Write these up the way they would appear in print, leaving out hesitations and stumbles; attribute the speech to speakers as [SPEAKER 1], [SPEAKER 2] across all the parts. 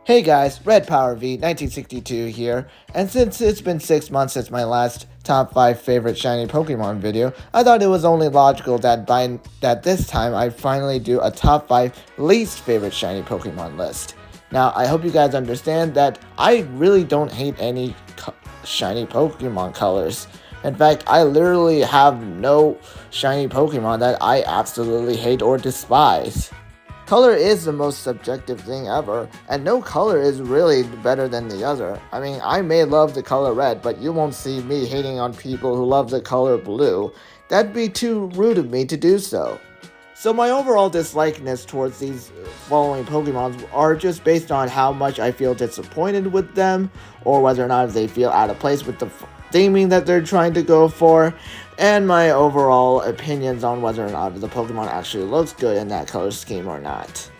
[SPEAKER 1] Hey guys, Red Power V 1962 here, and since it's been 6 months since my last top 5 favorite shiny Pokemon video, I thought it was only logical that this time I finally do a top 5 least favorite shiny Pokemon list. Now, I hope you guys understand that I really don't hate any shiny Pokemon colors. In fact, I literally have no shiny Pokemon that I absolutely hate or despise. Color is the most subjective thing ever, and no color is really better than the other. I mean, I may love the color red, but you won't see me hating on people who love the color blue. That'd be too rude of me to do so. So my overall dislikeness towards these following Pokemon are just based on how much I feel disappointed with them, or whether or not they feel out of place with the theming that they're trying to go for, and my overall opinions on whether or not the Pokemon actually looks good in that color scheme or not.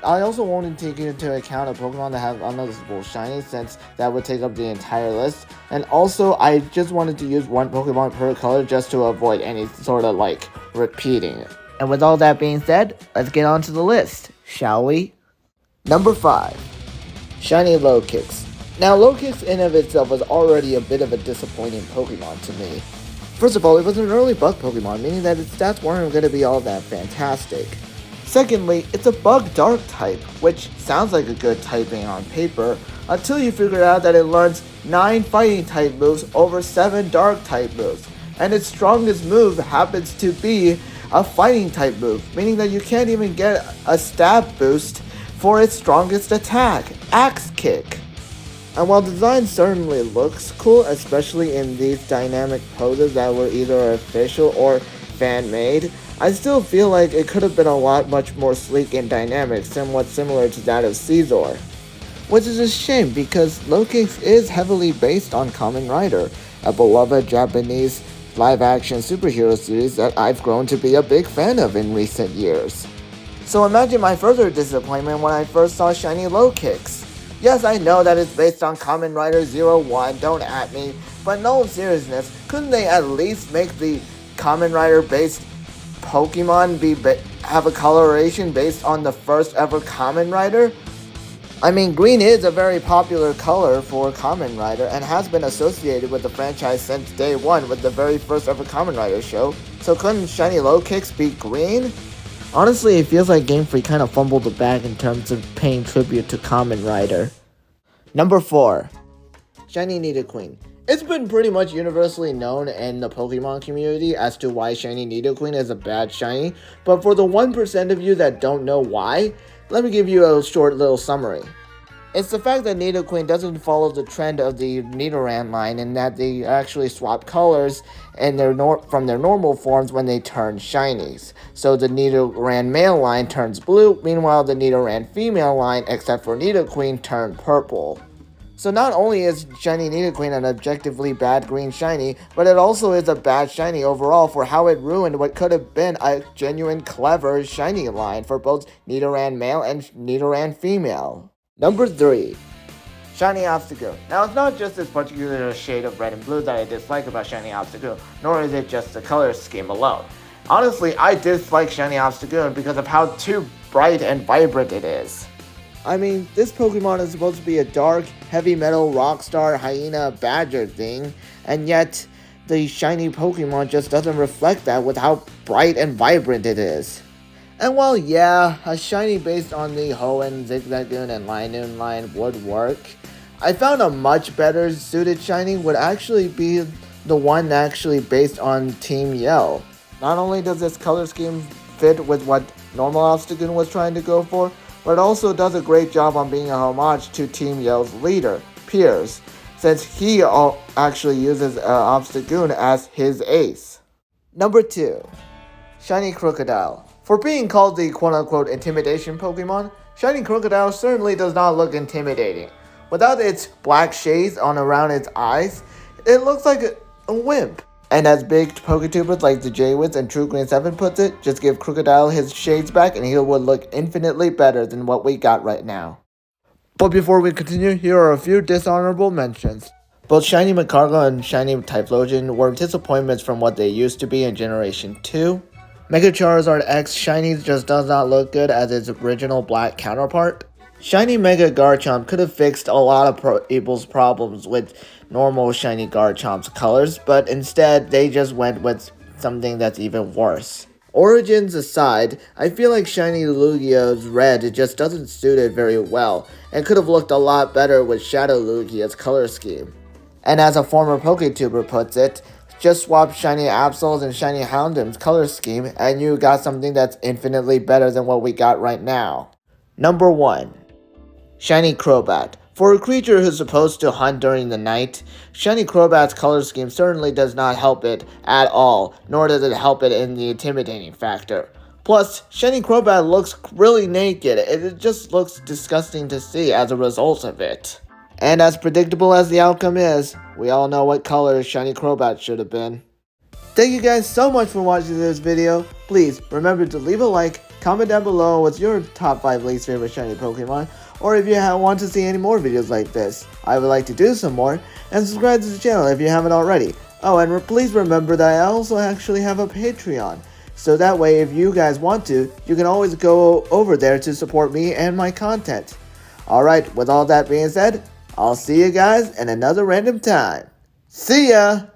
[SPEAKER 1] I also won't take into account a Pokemon that have unnoticeable shiny, since that would take up the entire list, and also I just wanted to use one Pokemon per color just to avoid any sort of repeating it. And with all that being said, let's get on to the list, shall we? Number 5. Shiny Lowkicks. Now, Lowkicks in of itself was already a bit of a disappointing Pokemon to me. First of all, it was an early bug Pokemon, meaning that its stats weren't going to be all that fantastic. Secondly, it's a bug dark type, which sounds like a good typing on paper, until you figure out that it learns 9 fighting type moves over 7 dark type moves, and its strongest move happens to be a fighting type move, meaning that you can't even get a stab boost for its strongest attack, Axe Kick. And while design certainly looks cool, especially in these dynamic poses that were either official or fan-made, I still feel like it could have been a lot much more sleek and dynamic, somewhat similar to that of Caesar. Which is a shame, because Lowkicks is heavily based on Kamen Rider, a beloved Japanese live-action superhero series that I've grown to be a big fan of in recent years. So imagine my further disappointment when I first saw shiny Lowkicks. Yes, I know that it's based on Kamen Rider 01, don't at me, but in all seriousness, couldn't they at least make the Kamen Rider based Pokemon have a coloration based on the first ever Kamen Rider? I mean, green is a very popular color for Kamen Rider and has been associated with the franchise since day one with the very first ever Kamen Rider show, so couldn't shiny Lowkicks be green? Honestly, it feels like Gamefreak kind of fumbled the bag in terms of paying tribute to Kamen Rider. Number 4. Shiny Nidoqueen. It's been pretty much universally known in the Pokemon community as to why shiny Nidoqueen is a bad shiny, but for the 1% of you that don't know why, let me give you a short little summary. It's the fact that Nidoqueen doesn't follow the trend of the Nidoran line in that they actually swap colors and from their normal forms when they turn shinies. So the Nidoran male line turns blue, meanwhile the Nidoran female line, except for Nidoqueen, turn purple. So not only is shiny Nidoqueen an objectively bad green shiny, but it also is a bad shiny overall for how it ruined what could have been a genuine clever shiny line for both Nidoran male and Nidoran female. Number 3. Shiny Obstagoon. Now, it's not just this particular shade of red and blue that I dislike about Shiny Obstagoon, nor is it just the color scheme alone. Honestly, I dislike Shiny Obstagoon because of how too bright and vibrant it is. I mean, this Pokemon is supposed to be a dark, heavy metal rockstar hyena badger thing, and yet the shiny Pokemon just doesn't reflect that with how bright and vibrant it is. And while yeah, a shiny based on the Hoenn, Zigzagoon, and Linoon line would work, I found a much better suited shiny would actually be the one actually based on Team Yell. Not only does this color scheme fit with what normal Obstagoon was trying to go for, but it also does a great job on being a homage to Team Yell's leader, Piers, since he actually uses Obstagoon as his ace. Number 2. Shiny Crocodile. For being called the quote-unquote intimidation Pokemon, Shiny Crocodile certainly does not look intimidating. Without its black shades on around its eyes, it looks like a wimp. And as big Poketubers like the J-Wiz and True Green 7 puts it, just give Crocodile his shades back and he would look infinitely better than what we got right now. But before we continue, here are a few dishonorable mentions. Both Shiny Magcargo and Shiny Typhlosion were disappointments from what they used to be in Generation 2. Mega Charizard X Shiny just does not look good as its original black counterpart. Shiny Mega Garchomp could have fixed a lot of people's problems with normal Shiny Garchomp's colors, but instead they just went with something that's even worse. Origins aside, I feel like Shiny Lugia's red just doesn't suit it very well, and could have looked a lot better with Shadow Lugia's color scheme. And as a former PokeTuber puts it, just swap Shiny Absol's and Shiny Houndoom's color scheme, and you got something that's infinitely better than what we got right now. Number 1. Shiny Crobat. For a creature who's supposed to hunt during the night, Shiny Crobat's color scheme certainly does not help it at all, nor does it help it in the intimidating factor. Plus, Shiny Crobat looks really naked, it just looks disgusting to see as a result of it. And as predictable as the outcome is, we all know what color Shiny Crobat should have been. Thank you guys so much for watching this video. Please remember to leave a like, comment down below what's your top 5 least favorite shiny Pokemon, or if you want to see any more videos like this. I would like to do some more, and subscribe to the channel if you haven't already. Oh, and please remember that I also actually have a Patreon, so that way if you guys want to, you can always go over there to support me and my content. Alright, with all that being said, I'll see you guys in another random time. See ya!